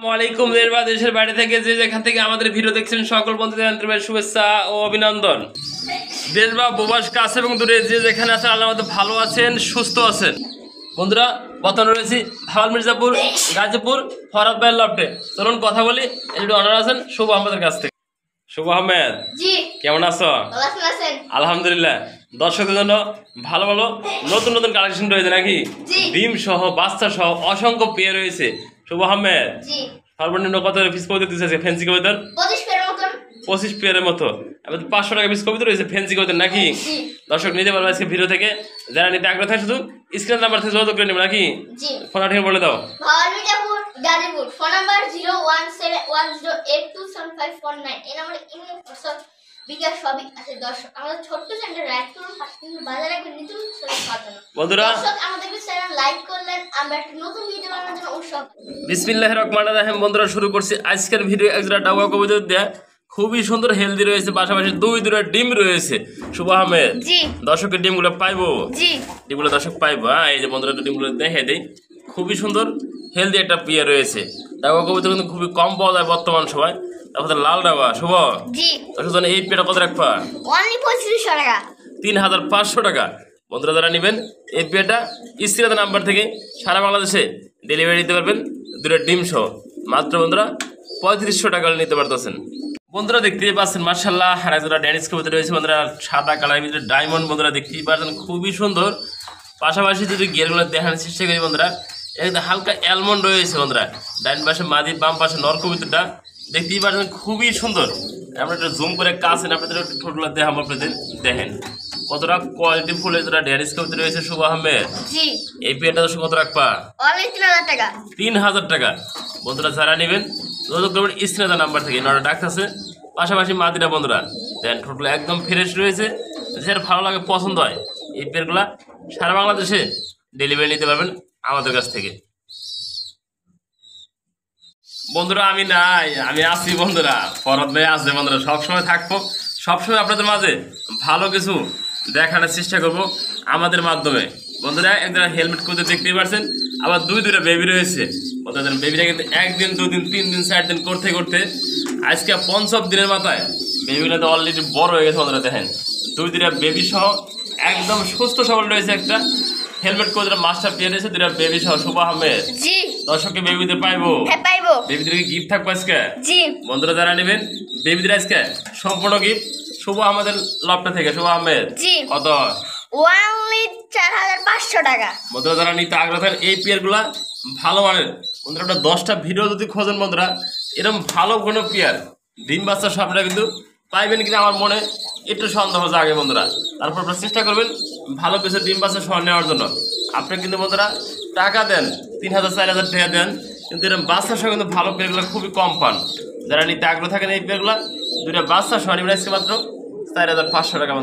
আসসালামাইকুম দেশ বা দেশের বাইরে থেকে যে যেখান থেকে আমাদের ভিডিও দেখছেন সকল বন্ধুদের আন্তরিক শুভেচ্ছা ও অভিনন্দন। দেশ বা প্রবাস কাছে এবং দূরে যে যেখানে আছেন আল্লাহর মধ্যে ভালো আছেন, সুস্থ আছেন। বন্ধুরা বর্তমানে রয়েছি ভাওয়াল মির্জাপুর গাজীপুর ফরহাদ ভাইয়ের লফটে। চলুন কথা বলি। একটু অনার আছেন শুভ আহমেদের কাছ থেকে। শুভ আহমেদ, কেমন আছো? আলহামদুলিল্লাহ। দর্শকদের জন্য ভালো ভালো নতুন নতুন কালেকশন রয়েছে নাকি? ডিম সহ বাচ্চা সহ অসংখ্য পেয়ে রয়েছে। শুভ আহমেদ, সর্বনিম্ন কত পিস কবিতা দিচ্ছে? ফ্যান্সি কবিতার 25 পেয়ারের মতো। 500 টাকা পিস কবিতা রয়েছে ফ্যান্সি কবিতার নাকি? দর্শক নিতে পারবে আজকে ভিডিও থেকে। যারা নিতে আগ্রহ থাকে শুধু স্ক্রিন নাম্বার থেকে যোগাযোগ করে নেবে নাকি? ফোন ঠিকানা বলে দাও। Gazipur phone number 01710827549। এই নম্বরে ইমেল হোয়াটসঅ্যাপ বিকাশ সবই আছে। দর্শক আমাদের ছোট্ট চ্যানেল লাইক করুন, পাশে বাজারে একবার নিতুন সাজানো। বন্ধুরা দর্শক আমাদের চ্যানেল লাইক করলেন, আমরা একটা নতুন ভিডিও বানানোর জন্য উৎসাহ। বিসমিল্লাহির রহমানির রহিম। বন্ধুরা শুরু করছি আজকের ভিডিও। একজোড়া ডাউয়া কবুতর দেয়া খুবই সুন্দর হেলদি রয়েছে, পাশাপাশি দুইটা ডিম রয়েছে। শুভ আহমেদ, দর্শকের ডিমগুলো পাইবো? ডিমগুলো দর্শক পাইবো। এই যে বন্ধুরা ডিমগুলো দেখে দেই, খুবই সুন্দর হেলদি একটা পেয়ে রয়েছে। ডাউয়া কবুতর কিন্তু খুবই কম পাওয়া যায় বর্তমান সময়। তারপরে লাল ডাউয়া। শুভ দর্শক এই পেটা কত রাখবা? 3500 টাকা। বন্ধুরা যারা নেবেন এই পেটা স্ক্রিনের নাম্বার থেকে সারা বাংলাদেশে ডেলিভারি দিতে পারবেন, দুটো ডিম সহ। মাত্র বন্ধুরা 3500 টাকা নিতে পারতেছেন। বন্ধুরা দেখতেই পাচ্ছেন মার্শাল্লাহ আর একজোড়া ড্যানিশ কবুতর রয়েছে বন্ধুরা, সাদা কালারের ভিতরে ডায়মন্ড। বন্ধুরা দেখতেই পাচ্ছেন খুবই সুন্দর। পাশাপাশি যদি গিয়ারগুলো দেখানোর চেষ্টা করি বন্ধুরা, একদম হালকা অ্যালমন্ড রয়েছে বন্ধুরা। ডাইন পাশে মাদি, বাম পাশে নর কবুতরটা দেখতেই পাচ্ছেন খুবই সুন্দর। আমরা একটু জুম করে কাছেন আপনাদের একটু ঠোঁটগুলো দেখাবো, আপনাদের দেখেন কতটা কোয়ালিটি ফুল এজোড়া ড্যানিশ কবুতর রয়েছে। শুভ আহমেদ, এই পেয়ারটা দর্শক কত রাখবা? 3000 টাকা। বন্ধুরা যারা নেবেন যোগাযোগ করবেন স্ক্রিনের নাম্বার থেকে। নটা ডাক আছে, পাশাপাশি মাদিরা বন্ধুরা দেন ঠোঁটগুলো একদম ফ্রেশ রয়েছে। যার ভালো লাগে পছন্দ হয় এই পেয়ারগুলা সারা বাংলাদেশে ডেলিভারি নিতে পারবেন আমাদের কাছ থেকে। বন্ধুরা আমি নাই, আমি আছি বন্ধুরা। ফরহাদ ভাই আছে বন্ধুরা, সবসময় থাকবো, সবসময় আপনাদের মাঝে ভালো কিছু দেখানোর চেষ্টা করব আমাদের মাধ্যমে। বন্ধুরা একজন হেলমেট করতে দেখতেই পারছেন, আবার দুইটা বেবি রয়েছে। বন্ধুরা বেবিটা কিন্তু 1 দিন 2 দিন 3 দিন 4 দিন করতে করতে আজকে 5 দিনের মাথায় বেবিগুলো তো অলরেডি বড় হয়ে গেছে। বন্ধুরা দেখেন দুইটা বেবি সহ একদম সুস্থ সবল রয়েছে। একটা হেলমেট করে মাস্টার পেয়ে রয়েছে, দুইটা বেবি সহ। শুভ আহমেদ, দর্শককে বেবিদের পাইবো? বেবিদেরকে গিফট থাকবো আজকে। বন্ধুরা যারা নেবেন বেবিদের আজকে সম্পূর্ণ গিফট শুভ আমাদের লফটে থেকে। শুভ আহমেদ কত? 4500 টাকা। বন্ধুরা যারা নিতে আগ্রহ থাকেন এই পেয়ারগুলা ভালো মানের। বন্ধুরা একটা 10টা ভিডিও যদি খোঁজেন বন্ধুরা এরকম ভালো কোনো পেয়ার ডিম বাচ্চা সবটা কিন্তু পাইবেন কিনা আমার মনে একটু সন্দেহ জাগে বন্ধুরা। তারপর আপনারা চেষ্টা করবেন ভালো কিছু ডিম বাচ্চা সহ নেওয়ার জন্য। আপনি কিন্তু বন্ধুরা টাকা দেন 3000-4000 টাকা দেন, কিন্তু এরকম বাচ্চা সহ কিন্তু ভালো পেয়ারগুলো খুবই কম পান। যারা নিতে আগ্রহ থাকেন এই পেয়ারগুলা দুইটা বাচ্চা সহ নেবেন আজকে মাত্র 4500 টাকা।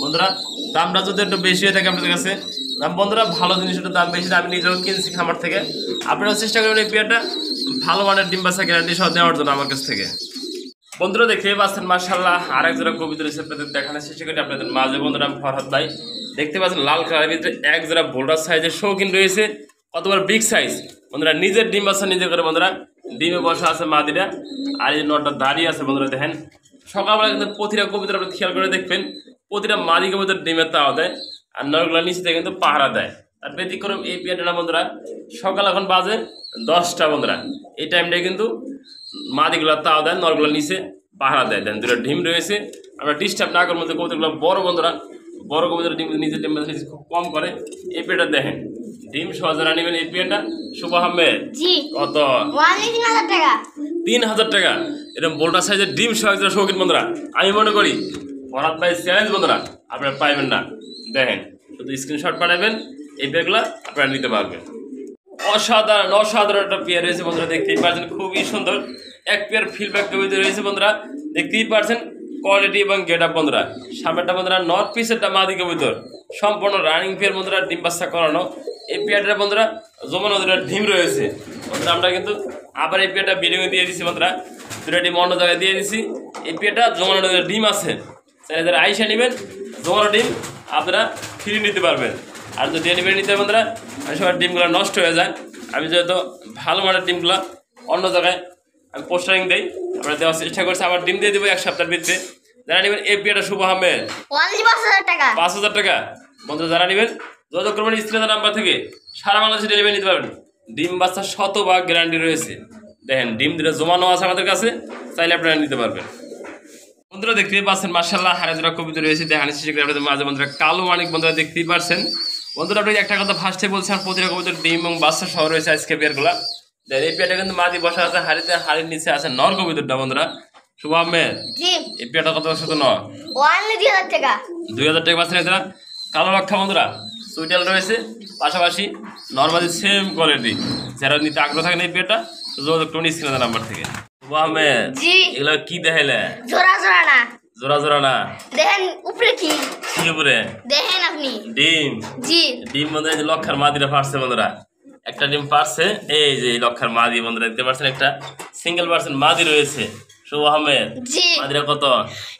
বন্ধুরা দামটা যদি একটু বেশি হয়ে থাকে আপনাদের কাছে, দাম বন্ধুরা ভালো জিনিস একটু দাম বেশি। আমি নিজেও কিনছি খামার থেকে। আপনারাও চেষ্টা করবেন এই পেয়ারটা ভালো মানের ডিম বাচ্চা গ্যারান্টি সহ নেওয়ার জন্য আমার কাছ থেকে। বন্ধুরা দেখতেই পাচ্ছেন মার্শাল্লাহ আর এক জোড়া কবিতা রয়েছে আপনাদের দেখানোর চেষ্টা করি আপনাদের মাঝে। বন্ধুরা ফরহাদ ভাই দেখতে পাচ্ছেন লাল কালারের ভিতরে এক জোড়া বোল্ডার সাইজের শৌখিন রয়েছে, কতবার বিগ সাইজ। বন্ধুরা নিজের ডিম বাচ্চা নিজে করে বন্ধুরা ডিমে বসা আছে মাদিরা, আর এই নটা দাঁড়িয়ে আছে। বন্ধুরা দেখেন সকালবেলা কিন্তু প্রতিটা কবিতা আপনি খেয়াল করে দেখবেন প্রতিটা মাদি কবিতার ডিমের তাওয়া দেয়, আর নরগুলা নিচে থেকে কিন্তু পাহারা দেয়। তার ব্যতিক্রম এই পেয়ারটা বন্ধুরা সকাল এখন বাজে 10টা। বন্ধুরা এই টাইমটায় কিন্তু মাদিগুলা তাওয়া দেয়, নরগুলা নিচে পাহারা দেয়। দেন দুটো ডিম রয়েছে, আমরা ডিস্টার্ব না করার মধ্যে কবিতাগুলো বড়। বন্ধুরা বড় কবিতার ডিম নিজের ডিম খুব কম করে। এই পেয়ারটা দেখেন ডিম সহজে নেবেন এই পেয়ারটা। শুভ আহমেদ কত? 3000 টাকা। এরকম বোল্ডার সাইজের ডিম সহজে শৌখিন বন্ধুরা আমি মনে করি ফরহাদ ভাই চ্যালেঞ্জ বন্ধুরা আপনারা পাইবেন না। দেখেন শুধু স্ক্রিনশট পাঠাবেন, এই পেয়ারগুলো আপনারা নিতে পারবেন। অসাধারণ অসাধারণ একটা পেয়ার রয়েছে বন্ধুরা, দেখতেই পাচ্ছেন খুবই সুন্দর এক পেয়ার ফিডব্যাক কবিতা রয়েছে। বন্ধুরা দেখতেই পাচ্ছেন কোয়ালিটি এবং গেট আপ। বন্ধুরা সামনেটা বন্ধুরা নর্থ পিসেরটা মাদি কবিতর সম্পূর্ণ রানিং পেয়ার বন্ধুরা, ডিম বাচ্চা করানো। এই পেয়ারটা বন্ধুরা যমুনা নদীর ডিম রয়েছে। বন্ধুরা আমরা কিন্তু আবার এই পেয়ারটা বিডিং দিয়ে দিচ্ছি বন্ধুরা, দুটো ডিম অন্য জায়গায় দিয়ে দিচ্ছি। এই পেয়ারটা যমুনা নদীর ডিম আছে, যারা আইসা নেবেন যমুনা ডিম আপনারা ফ্রি নিতে পারবেন। আর যদি ডেলিভারি নিতে বন্ধুরা সবার ডিমগুলো নষ্ট হয়ে যায়, আমি যেহেতু ভালো মানের ডিমগুলো অন্য জায়গায় আমি পোস্টারিং দেই, আমরা দেওয়ার চেষ্টা করছি। আবার ডিম দিয়ে দেবো 1 সপ্তাহের ভিতরে। যারা নেবেন এই পেয়ারটা শুভ আহমেদ অনলি 5000 টাকা। 5000 টাকা। বন্ধুরা যারা নেবেন যোগাযোগ করবেন স্ক্রিনে নাম্বার থেকে, সারা বাংলাদেশে ডেলিভারি নিতে পারবেন। ডিম বাচ্চা 100% গ্যারান্টি রয়েছে। দেখেন ডিম দিলে জমানো আছে আমাদের কাছে, চাইলে আপনারা নিতে পারবেন। বন্ধুরা দেখতেই পাচ্ছেন মাশাআল্লাহ হারাজোড়া কবিতা রয়েছে। দেখেন আপনাদের মাঝে বন্ধুরা কালো মানিক বন্ধুরা দেখতেই পাচ্ছেন। বন্ধুরা আপনি একটা কথা ফার্স্টে বলছেন, প্রতিটা কবিতার ডিম এবং বাচ্চা সহ রয়েছে আজকে পেয়ারগুলা। দেখেন এই পেয়ারটা কিন্তু মাদি বসা আছে হাড়িতে, হাড়ির নিচে আছে নর কবিতাটা। বন্ধুরা শুভ আহমেদ জি এই পেয়ারটা কত শত নর? অনলি 2000 টাকা। 2000 টাকা পাচ্ছেন এরা। কালো লক্ষা বন্ধুরা সুইটাল রয়েছে, পাশাপাশি নর্মালি সেম কোয়ালিটি। যারা নিতে আগ্রহ থাকেন এই পেয়ারটা যোগাযোগ করুন স্ক্রিনে নাম্বার থেকে। শুভ আহমেদ জি এগুলো কি দেখাইলে? জোড়া জোড়া না, জোড়া জোড়া না। দেখেন উপরে কি, কি উপরে? দেখেন আপনি ডিম। জি ডিম বন্ধুরা এই যে লক্ষার মাদিরা পারছে বন্ধুরা, একটা ডিম পারছে। এই যে লক্ষার মাদি বন্ধুরা দেখতে পাচ্ছেন, একটা সিঙ্গেল পার্সেন্ট মাদি রয়েছে। শুভ আহমেদ জি মাদিরা কত?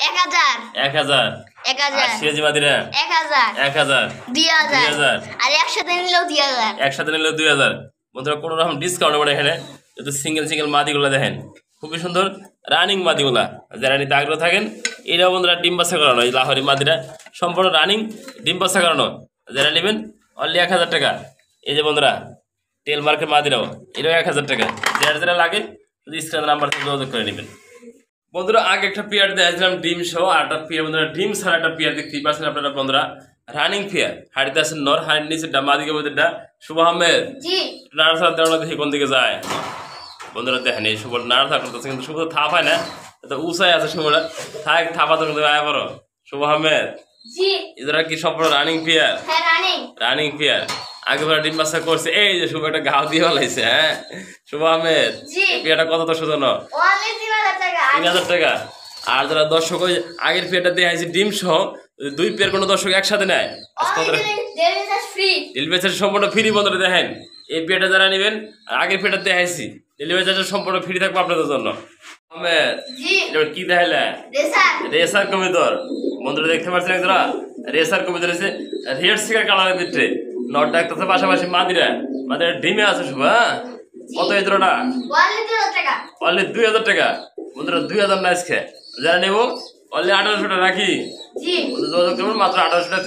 1000 1000। 1000 সিরাজি মাদিরা 1000 1000 2000 2000 আর একসাথে নিলেও 2000। একসাথে নিলে 2000। বন্ধুরা কোনো রকম ডিসকাউন্ট হবে না এখানে। যদি সিঙ্গেল সিঙ্গেল মাদিগুলো দেখেন খুবই সুন্দর রানিং মাদিগুলা। যারা নিতে আগ্রহ থাকেন এটাও বন্ধুরা ডিম বাচ্চা করানো, এই লাহোরি মাদিরা সম্পূর্ণ রানিং ডিম বাচ্চা করানো। যারা নেবেন অনলি 1000 টাকা। এই যে বন্ধুরা তেল মার্কের মাদিরাও এটাও 1000 টাকা। যারা যারা লাগে যদি স্ক্রিনের নাম্বার থেকে যোগাযোগ করে নেবেন। বন্ধুরা আগে একটা পেয়ার দিয়েছিলাম ডিম সহ, আর একটা পেয়ার বন্ধুরা ডিম ছাড়া একটা পেয়ার দেখতেই পাচ্ছেন আপনারা বন্ধুরা। রানিং পেয়ার হাড়িতে আছেন নর, হাড়ির নিচে মাদিকে বন্ধুরা। শুভ আহমেদ জি নার্সার দেওয়া দেখি কোন দিকে যায়। বন্ধুরা দেখেন এই শুভ নার্সার করতেছে, কিন্তু শুভ থাপ হয় না, তো উঁচাই আছে শুভটা থাক, থাপা তো কিন্তু আয় বড়। শুভ আহমেদ জি এরা কি সম্পূর্ণ রানিং পেয়ার? হ্যাঁ রানিং রানিং পেয়ার আগে ডিম বাচ্চা করছে। এই যে শুভ একটা ঘাও দিয়ে ফেলাইছে। হ্যাঁ শুভ আহমেদ জি পেয়ারটা কত দর্শক জন্য? অনলি 3000 টাকা। 3000 টাকা। আর যারা দর্শক ওই আগের পেয়ারটা দিয়ে আইছে ডিম সহ, দুই পেয়ার কোনো দর্শক একসাথে নেয় ফ্রি ডেলিভারি চার্জ সম্পূর্ণ ফ্রি। বন্ধুরা দেখেন এই পেয়ারটা যারা নেবেন আর আগের পেয়ারটা দিয়ে আইছি ডেলিভারি চার্জ সম্পূর্ণ ফ্রি থাকবে আপনাদের জন্য। আহমেদ জি এটা কি দেখাইলে? রেসার রেসার কবিতর। বন্ধুরা দেখতে পাচ্ছেন একজোড়া রেসার কবিতর রয়েছে রেড সিকার কালারের ভিতরে। নটটা একটা পাশাপাশি মাদিরা মাদিরা ডিমে আছে শুভ। হ্যাঁ কত এই জোড়াটা? অনলি 2000 টাকা। অনলি 2000 টাকা। বন্ধুরা 2000 না আজকে যারা নেবো অনলি 1800 টাকা রাখি। জি যোগাযোগ করবেন মাত্র 1800 টাকা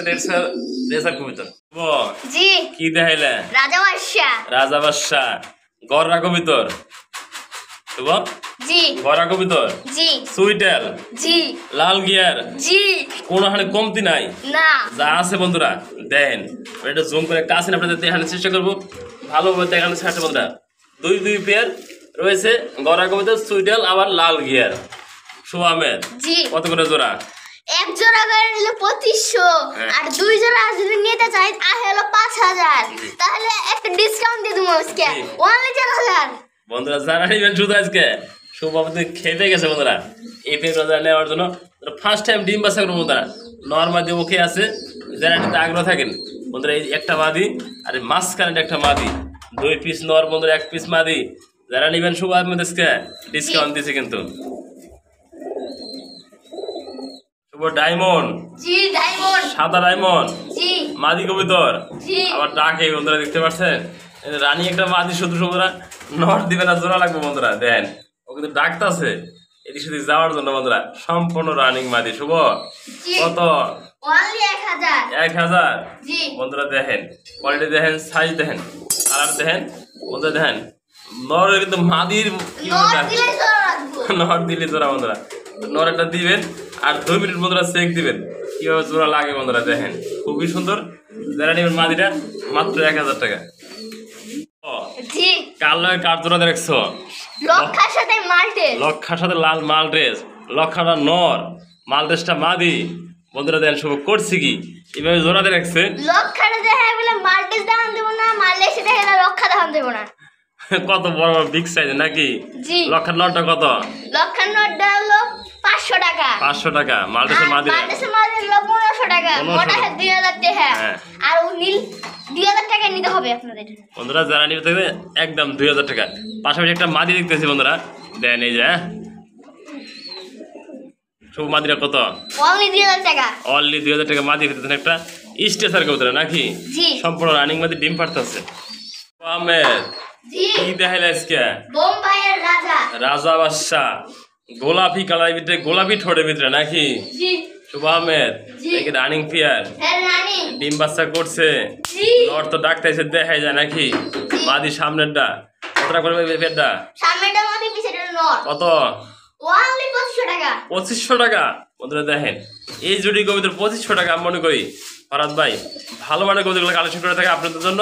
রেসার কবিতর। জি কি দেখাইলে? রাজা বাদশা রাজা বাদশা গররা কবিতর। জি গররা কবিতর জি সুইটেল জি লাল গিয়ার জি কোনো হানে কমতি নাই, না যা আছে বন্ধুরা দেখেন। এটা জুম করে কাছে আপনাদের দেখানোর চেষ্টা করবো, ভালোভাবে দেখানোর চেষ্টা। বন্ধুরা দুই পেয়ার রয়েছে গররা কবিতর সুইটেল আবার লাল গিয়ার। শুভ আহমেদ জি কত করে জোড়া? এক জোড়া করে নিলে 2500 আর দুই জোড়া যদি নিতে চাই হলো 5000, তাহলে একটা ডিসকাউন্ট দিয়ে দেবো আজকে অনলি 4000। বন্ধুরা যারা নেবেন শুধু আজকে শুভ আমাদের খেপে গেছে বন্ধুরা এই পেয়ারটা নেওয়ার জন্য। ফার্স্ট টাইম ডিম বাচ্চা করবো বন্ধুরা, নর্মাদি ওকে আছে। যারা নিতে আগ্রহ থাকেন বন্ধুরা এই একটা মাদি আর মাঝখানে একটা মাদি, 2 পিস নর বন্ধুরা 1 পিস মাদি। যারা নেবেন শুভ আমাদের ডিসকাউন্ট দিচ্ছে কিন্তু। শুভ ডায়মন্ড জি ডায়মন্ড সাদা ডায়মন্ড জি মাদি কবিতর জি আবার ডাকে বন্ধুরা দেখতে পাচ্ছেন। রানী একটা মাদি শুধু বন্ধুরা নর দিবে না, জোড়া লাগবে বন্ধুরা। দেন ও কিন্তু ডাকতেছে এদিক সেদিক যাওয়ার জন্য বন্ধুরা। সম্পূর্ণ রানিং মাদি। শুভ কত? অনলি 1000। 1000। জি বন্ধুরা দেখেন কোয়ালিটি দেখেন, সাইজ দেখেন, কালার দেখেন বন্ধুরা দেখেন। নর কিন্তু মাদির কি নর দিলে জোড়া রাখবো। নর দিলে জোড়া বন্ধুরা। নর একটা দিবেন আর 2 মিনিট বন্ধুরা চেক দিবেন কিভাবে জোড়া লাগে বন্ধুরা। দেখেন খুবই সুন্দর। যারা নেবেন মাদিটা মাত্র 1000 টাকা। জি কার জোড়া দেখছো? লক্ষার সাথে মাল্টে লক্ষার সাথে লাল মাল ড্রেস, লক্ষাটা নর, মাল ড্রেসটা মাদি। বন্ধুরা দেন শুভ করছি কি এইভাবে জোড়াতে রাখছে। লক্ষাটা দেখে বলে মাল্টিস দেখান দেবো না, মাল্টেসে দেখে না লক্ষা দেখান দেবো না। কত বড় বড় বিগ সাইজ নাকি? জি লক্ষার নরটা কত? লক্ষার নোটটা হলো 500 টাকা। 500 টাকা। মাল ড্রেসের মাদি মাল্টেসের মাল্টে হলো 1500 টাকা। 1500 মোটা 2000 টাকা। হ্যাঁ। আর ও নীল 2000 টাকা নিতে হবে আপনাদের। বন্ধুরা যারা নিতে থাকবে একদম 2000 টাকা। পাশাপাশি একটা মাদি দেখতেছি বন্ধুরা দেন এই যে শুভ মাদিরা কত? অনলি 2000 টাকা। অনলি 2000 টাকা মাদি পেতেছেন একটা স্টেসার কবুতর নাকি? জি সম্পূর্ণ রানিং মাদি ডিম পারতেছে। আহমেদ জি কি দেখাইলে আজকে বোম্বাইয়ের রাজা রাজা বাদশাহ গোলাপি কালারের ভিতরে গোলাপি ঠোঁটের ভিতরে নাকি জি শুভ আহমেদ জি। নাকি রানিং পেয়ার হ্যাঁ রানী ডিম বাচ্চা করছে জি নর তো ডাক্তার এসে দেখাই যায় নাকি মাদি সামনেরটা কতটা করে পেয়ারটা সামনেটা মাটি পিছেটা নর কত ওনলি 2500 টাকা 2500 টাকা বন্ধুরা দেখেন এই জুড়ি কবিতার 2500 টাকা আমি মনে করি ফরাদ ভাই ভালো মানের কবিতাগুলো কালেকশন করে থাকে আপনাদের জন্য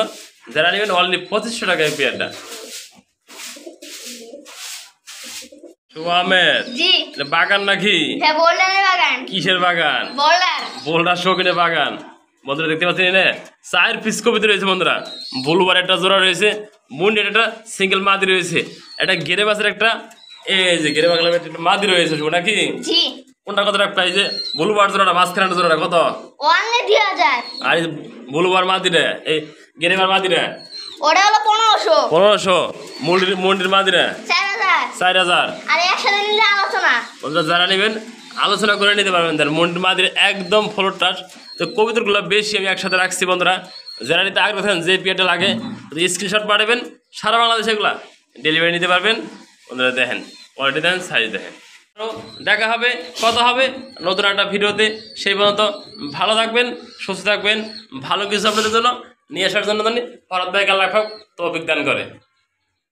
যারা নেবেন অনলি 2500 টাকা এই পেয়ারটা শুভ আহমেদ জি এটা বাগান নাকি হ্যাঁ বোল্ডারের বাগান কিসের বাগান বোল্ডার বোল্ডার শৌখিনের বাগান বন্ধুরা দেখতে পাচ্ছেন এনে 4 পিস কবিতা রয়েছে বন্ধুরা বুলুবার একটা জোড়া রয়েছে মুন্ডের একটা সিঙ্গেল মাদি রয়েছে একটা গেরে বাসের একটা এই যে গেরে বাগলার একটা মাদি রয়েছে শুভ নাকি জি কোনটা কত টাকা প্রাইসে বুলুবার জোড়াটা মাঝখানে জোড়াটা কত ওনলি 2000 আর এই বুলুবার মাদিরে এই গেরেবার মাদিরে ওটা হলো 1500 1500 মন্ডির মাদিরে 4000 4000 আর একসাথে নিলে আলোচনা বন্ধুরা যারা নেবেন আলোচনা করে নিতে পারবেন তার মন্ডির মাদিরে একদম ফ্লোর টাচ তো কবিতাগুলো বেশি আমি একসাথে রাখছি বন্ধুরা যারা নিতে আগ্রহ থাকেন যে পিয়াটা লাগে স্ক্রিনশট পাঠাবেন সারা বাংলাদেশে এগুলা ডেলিভারি নিতে পারবেন বন্ধুরা দেখেন কোয়ালিটি দেখেন সাইজ দেখেন তো দেখা হবে কথা হবে নতুন একটা ভিডিওতে সেই পর্যন্ত ভালো থাকবেন সুস্থ থাকবেন ভালো কিছু আপনাদের জন্য নিয়ে আসার জন্য ফরাদ ভাই আল্লাহ তৌফিক দান করে।